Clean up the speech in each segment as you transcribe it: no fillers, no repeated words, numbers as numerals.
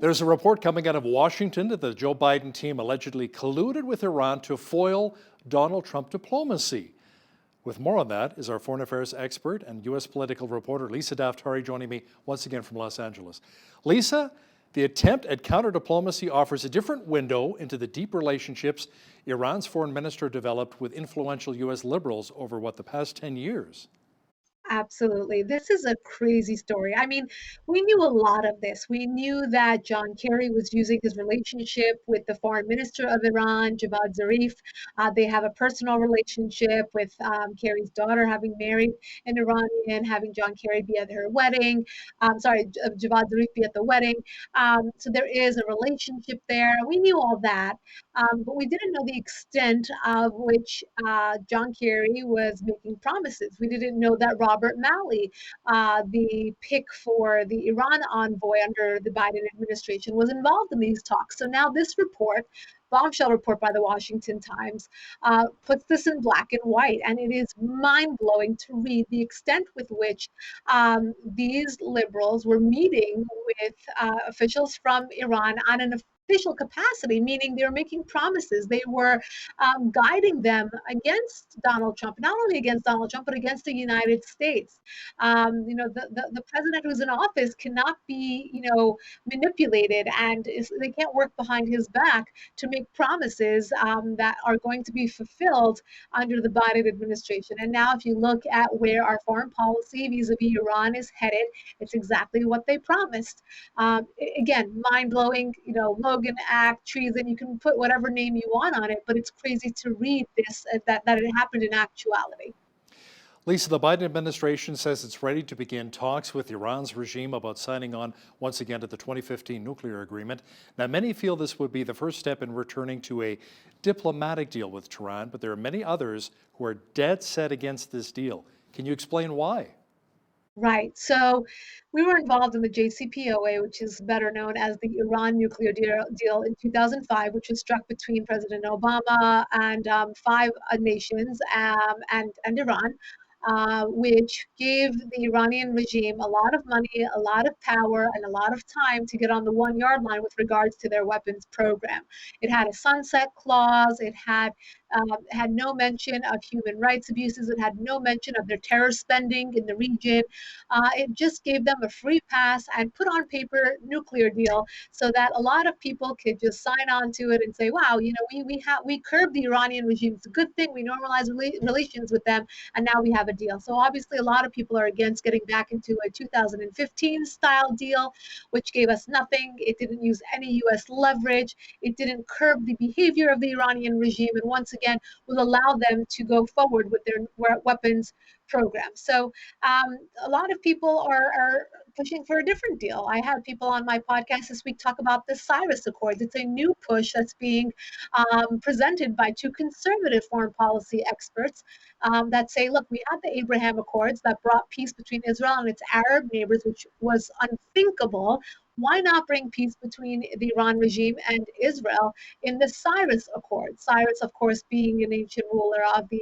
There's a report coming out of Washington that the Joe Biden team allegedly colluded with Iran to foil Donald Trump diplomacy. With more on that is our foreign affairs expert and U.S. political reporter Lisa Daftari, joining me once again from Los Angeles. Lisa, the attempt at counter-diplomacy offers a different window into the deep relationships Iran's foreign minister developed with influential U.S. liberals over, the past 10 years? Absolutely. This is a crazy story. I mean, we knew a lot of this. We knew that John Kerry was using his relationship with the foreign minister of Iran, Javad Zarif. They have a personal relationship with Kerry's daughter having married an Iranian, having John Kerry be at her wedding. Javad Zarif be at the wedding. So there is a relationship there. We knew all that. But we didn't know the extent of which John Kerry was making promises. We didn't know that Robert Malley, the pick for the Iran envoy under the Biden administration, was involved in these talks. So now this report, bombshell report by the Washington Times, puts this in black and white, and it is mind-blowing to read the extent with which these liberals were meeting with officials from Iran on an official capacity, meaning they were making promises. They were guiding them against Donald Trump, not only against Donald Trump, but against the United States. The president who's in office cannot be, manipulated, and they can't work behind his back to make promises that are going to be fulfilled under the Biden administration. And now, if you look at where our foreign policy vis-a-vis Iran is headed, it's exactly what they promised. Again, mind-blowing, Logan Act, treason, you can put whatever name you want on it, but it's crazy to read this, that it happened in actuality. Lisa, the Biden administration says it's ready to begin talks with Iran's regime about signing on once again to the 2015 nuclear agreement. Now, many feel this would be the first step in returning to a diplomatic deal with Tehran, but there are many others who are dead set against this deal. Can you explain why? Right. So we were involved in the JCPOA, which is better known as the Iran nuclear deal in 2005, which was struck between President Obama and five nations and Iran, which gave the Iranian regime a lot of money, a lot of power, and a lot of time to get on the 1-yard line with regards to their weapons program. It had a sunset clause. It had no mention of human rights abuses. It had no mention of their terror spending in the region. It just gave them a free pass and put on paper nuclear deal so that a lot of people could just sign on to it and say, wow, we curbed the Iranian regime. It's a good thing. We normalized relations with them, and now we have a deal. So obviously a lot of people are against getting back into a 2015 style deal, which gave us nothing. It didn't use any U.S. leverage. It didn't curb the behavior of the Iranian regime, and once again will allow them to go forward with their weapons program. So a lot of people are pushing for a different deal. I had people on my podcast this week talk about the Cyrus Accords. It's a new push that's being presented by two conservative foreign policy experts that say, look, we had the Abraham Accords that brought peace between Israel and its Arab neighbors, which was unthinkable. Why not bring peace between the Iran regime and Israel in the Cyrus Accord? Cyrus, of course, being an ancient ruler of the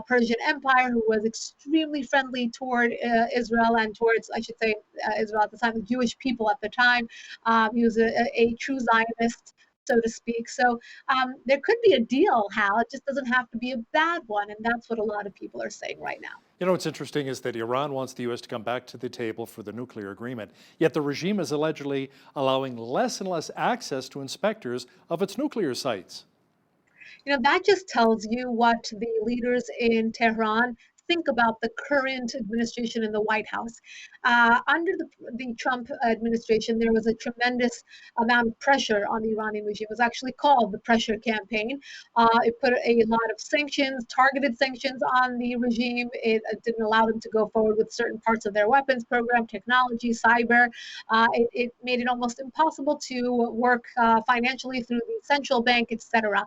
Persian Empire who was extremely friendly toward Israel and towards, I should say, Israel at the time, the Jewish people at the time. He was a true Zionist, so to speak. So there could be a deal, Hal. It just doesn't have to be a bad one. And that's what a lot of people are saying right now. What's interesting is that Iran wants the U.S. to come back to the table for the nuclear agreement, yet the regime is allegedly allowing less and less access to inspectors of its nuclear sites. That just tells you what the leaders in Tehran think about the current administration in the White House. Under the Trump administration, there was a tremendous amount of pressure on the Iranian regime. It was actually called the pressure campaign. It put a lot of sanctions, targeted sanctions on the regime. It didn't allow them to go forward with certain parts of their weapons program, technology, cyber. It made it almost impossible to work financially through the central bank, etc.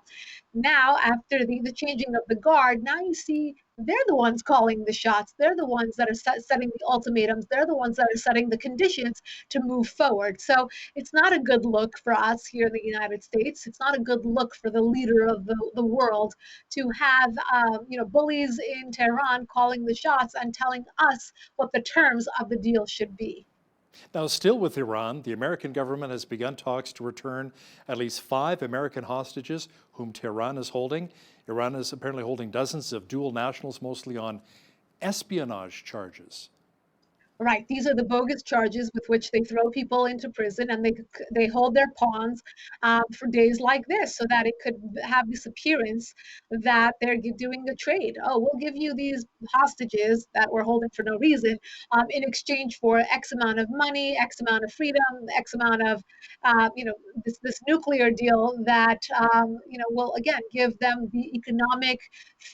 Now, after the changing of the guard, now you see they're the ones calling the shots. They're the ones that are setting the ultimatums. They're the ones that are setting the conditions to move forward. So it's not a good look for us here in the United States. It's not a good look for the leader of the world to have bullies in Tehran calling the shots and telling us what the terms of the deal should be. Now, still with Iran, the American government has begun talks to return at least 5 American hostages whom Tehran is holding. Iran is apparently holding dozens of dual nationals, mostly on espionage charges. Right. These are the bogus charges with which they throw people into prison, and they hold their pawns for days like this, so that it could have this appearance that they're doing a trade. Oh, we'll give you these hostages that we're holding for no reason, in exchange for X amount of money, X amount of freedom, X amount of, this nuclear deal that will again give them the economic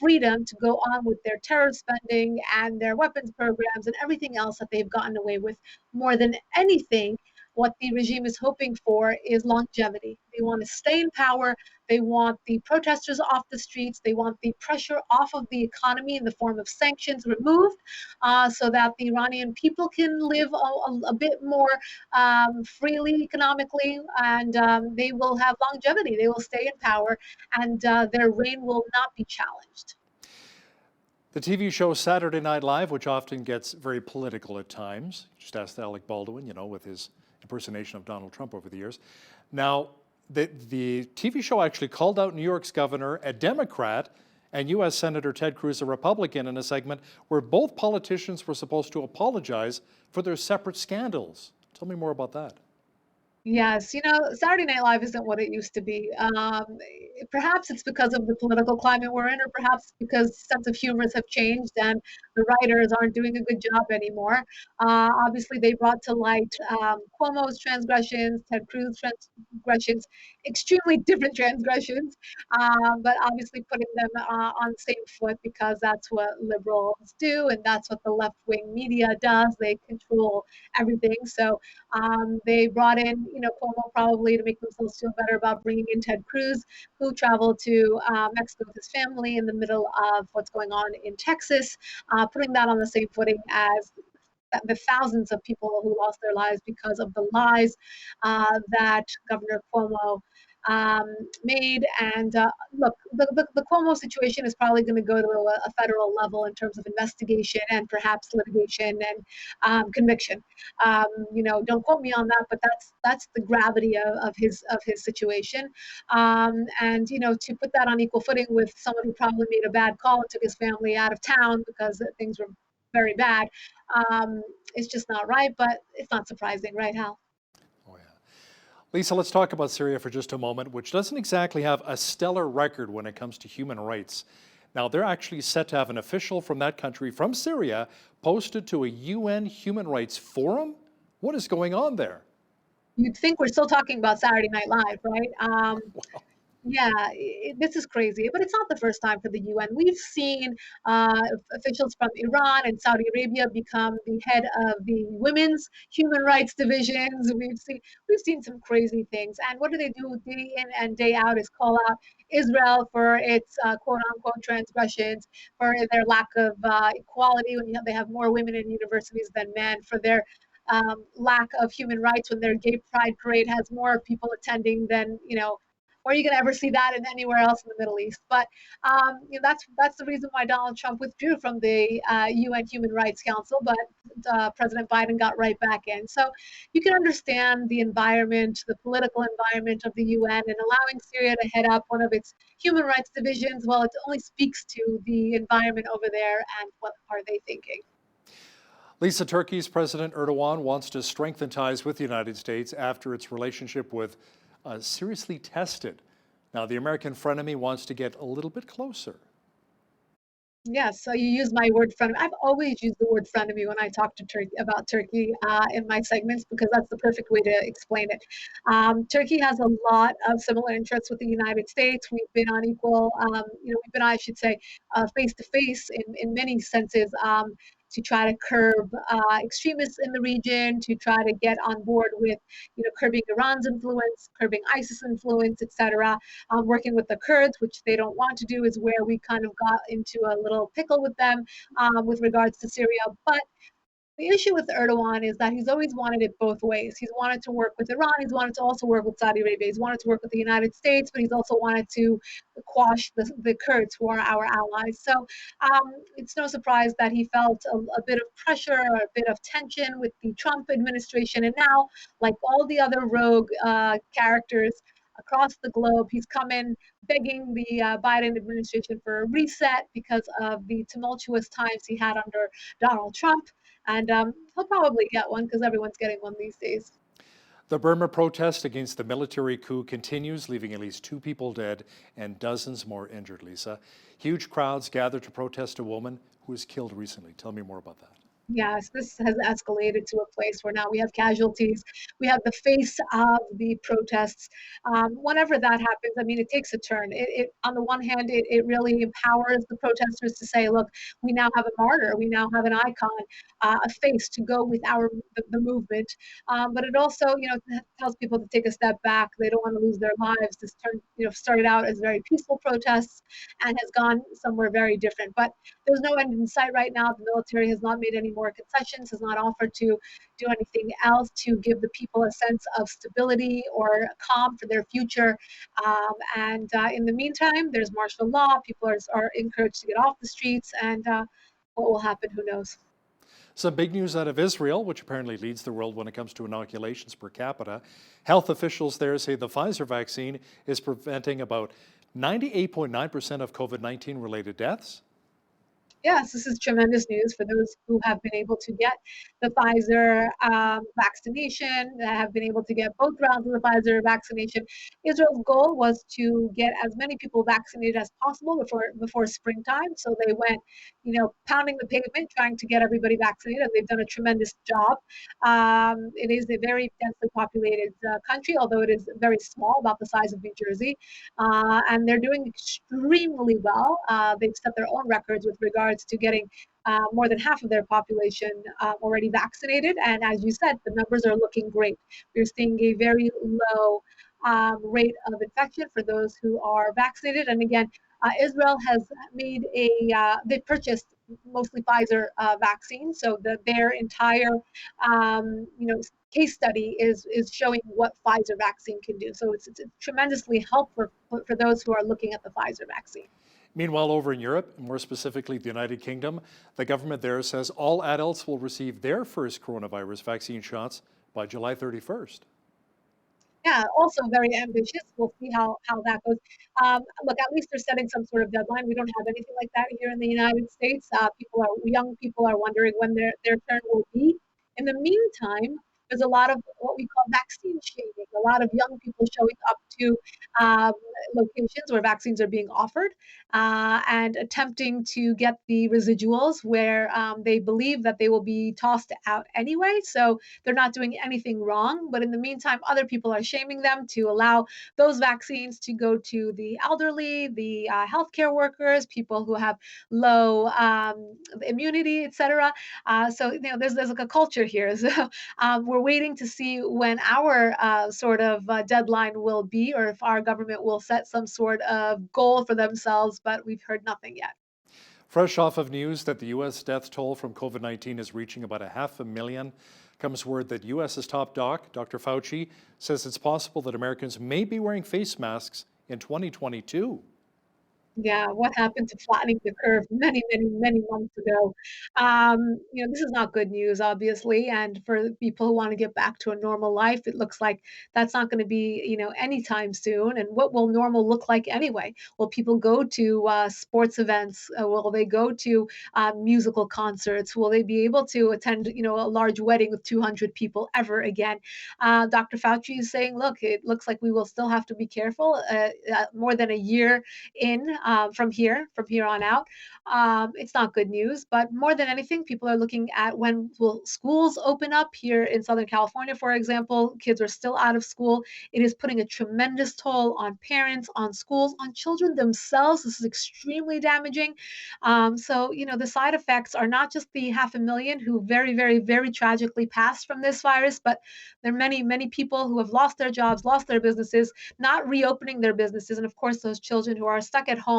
freedom to go on with their terror spending and their weapons programs and everything else that they've gotten away with. More than anything, what the regime is hoping for is longevity. They want to stay in power. They want the protesters off the streets. They want the pressure off of the economy in the form of sanctions removed, so that the Iranian people can live a bit more freely economically, and they will have longevity. They will stay in power, and their reign will not be challenged. The TV show Saturday Night Live, which often gets very political at times, just asked Alec Baldwin, with his impersonation of Donald Trump over the years. Now, the TV show actually called out New York's governor, a Democrat, and U.S. Senator Ted Cruz, a Republican, in a segment where both politicians were supposed to apologize for their separate scandals. Tell me more about that. Yes, Saturday Night Live isn't what it used to be. Perhaps it's because of the political climate we're in, or perhaps because sense of humors have changed and the writers aren't doing a good job anymore. Obviously, they brought to light Cuomo's transgressions, Ted Cruz's transgressions, extremely different transgressions, but obviously putting them on the same foot because that's what liberals do and that's what the left-wing media does. They control everything. So they brought in, Cuomo probably to make themselves feel better about bringing in Ted Cruz, who traveled to Mexico with his family in the middle of what's going on in Texas, putting that on the same footing as the thousands of people who lost their lives because of the lies that Governor Cuomo made. And look, the Cuomo situation is probably going to go to a federal level in terms of investigation and perhaps litigation and conviction. Don't quote me on that, but that's the gravity of his situation. And to put that on equal footing with someone who probably made a bad call and took his family out of town because things were very bad, it's just not right. But it's not surprising, right, Hal? Oh, yeah. Lisa, let's talk about Syria for just a moment, which doesn't exactly have a stellar record when it comes to human rights. Now, they're actually set to have an official from that country, from Syria, posted to a UN human rights forum. What is going on there? You'd think we're still talking about Saturday Night Live, right? Wow. Yeah, this is crazy, but it's not the first time for the UN. We've seen officials from Iran and Saudi Arabia become the head of the women's human rights divisions. We've seen some crazy things, and what do they do day in and day out is call out Israel for its quote unquote transgressions, for their lack of equality when they have more women in universities than men, for their lack of human rights when their gay pride parade has more people attending than or are you going to ever see that in anywhere else in the Middle East? But that's the reason why Donald Trump withdrew from the UN Human Rights Council, but President Biden got right back in. So you can understand the environment, the political environment of the UN, and allowing Syria to head up one of its human rights divisions. Well, it only speaks to the environment over there and what are they thinking. Lisa, Turkey's President Erdogan wants to strengthen ties with the United States after its relationship with seriously tested. Now, the American frenemy wants to get a little bit closer. Yes, so you use my word frenemy. I've always used the word frenemy when I talk to about Turkey in my segments because that's the perfect way to explain it. Turkey has a lot of similar interests with the United States. We've been on equal, we've been, I should say, face to face in many senses. To try to curb extremists in the region, to try to get on board with, curbing Iran's influence, curbing ISIS influence, etc. Working with the Kurds, which they don't want to do, is where we kind of got into a little pickle with them with regards to Syria. But The issue with Erdogan is that he's always wanted it both ways. He's wanted to work with Iran. He's wanted to also work with Saudi Arabia. He's wanted to work with the United States, but he's also wanted to quash the Kurds, who are our allies. So it's no surprise that he felt a bit of pressure, a bit of tension with the Trump administration. And now, like all the other rogue characters across the globe, he's come in begging the Biden administration for a reset because of the tumultuous times he had under Donald Trump. And he'll probably get one because everyone's getting one these days. The Burma protest against the military coup continues, leaving at least 2 people dead and dozens more injured, Lisa. Huge crowds gathered to protest a woman who was killed recently. Tell me more about that. Yes, this has escalated to a place where now we have casualties. We have the face of the protests. Whenever that happens, I mean, it takes a turn. On the one hand, it really empowers the protesters to say, look, we now have a martyr, we now have an icon, a face to go with the movement. But it also, tells people to take a step back. They don't want to lose their lives. This started out as very peaceful protests and has gone somewhere very different. But there's no end in sight right now. The military has not made any more concessions, has not offered to do anything else to give the people a sense of stability or calm for their future. In the meantime, there's martial law. People are encouraged to get off the streets, and what will happen, who knows? Some big news out of Israel, which apparently leads the world when it comes to inoculations per capita. Health officials there say the Pfizer vaccine is preventing about 98.9% of COVID-19 related deaths. Yes, this is tremendous news for those who have been able to get the Pfizer vaccination, that have been able to get both rounds of the Pfizer vaccination. Israel's goal was to get as many people vaccinated as possible before springtime. So they went, pounding the pavement, trying to get everybody vaccinated, and they've done a tremendous job. It is a very densely populated country, although it is very small, about the size of New Jersey, and they're doing extremely well. They've set their own records with regards to getting more than half of their population already vaccinated. And as you said, the numbers are looking great. We're seeing a very low rate of infection for those who are vaccinated. And again, Israel has made they purchased mostly Pfizer vaccine, so their entire case study is showing what Pfizer vaccine can do. So it's tremendously helpful for those who are looking at the Pfizer vaccine. Meanwhile, over in Europe, more specifically the United Kingdom, the government there says all adults will receive their first coronavirus vaccine shots by July 31st. Yeah, also very ambitious. We'll see how that goes. Look, at least they're setting some sort of deadline. We don't have anything like that here in the United States. Young people are wondering when their turn will be. In the meantime, there's a lot of what we call vaccine shaming. A lot of young people showing up to um, locations where vaccines are being offered and attempting to get the residuals where they believe that they will be tossed out anyway. So they're not doing anything wrong. But in the meantime, other people are shaming them to allow those vaccines to go to the elderly, the healthcare workers, people who have low immunity, etc. So there's like a culture here. So we're waiting to see when our sort of deadline will be, or if our government will set some sort of goal for themselves. But we've heard nothing yet. Fresh off of news that the U.S. death toll from COVID-19 is reaching about 500,000, comes word that U.S.'s top doc, Dr. FAUCI, says it's possible that Americans may be wearing face masks in 2022. Yeah, what happened to flattening the curve many, many, many months ago? This is not good news, obviously, and for the people who want to get back to a normal life, it looks like that's not going to be, anytime soon. And what will normal look like anyway? Will people go to sports events? Will they go to musical concerts? Will they be able to attend, a large wedding with 200 people ever again? Dr. Fauci is saying, look, it looks like we will still have to be careful. More than a year in from here on out. It's not good news, but more than anything, people are looking at when will schools open up here in Southern California, for example. Kids are still out of school. It is putting a tremendous toll on parents, on schools, on children themselves. This is extremely damaging. The side effects are not just the 500,000 who very, very, very tragically passed from this virus, but there are many, many people who have lost their jobs, lost their businesses, not reopening their businesses, and of course, those children who are stuck at home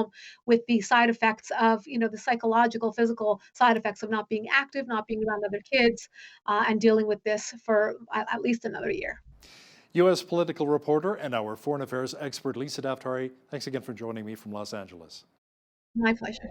with the side effects of the psychological, physical side effects of not being active, not being around other kids, and dealing with this for at least another year. U.S. political reporter and our foreign affairs expert, Lisa Daftari, thanks again for joining me from Los Angeles. My pleasure.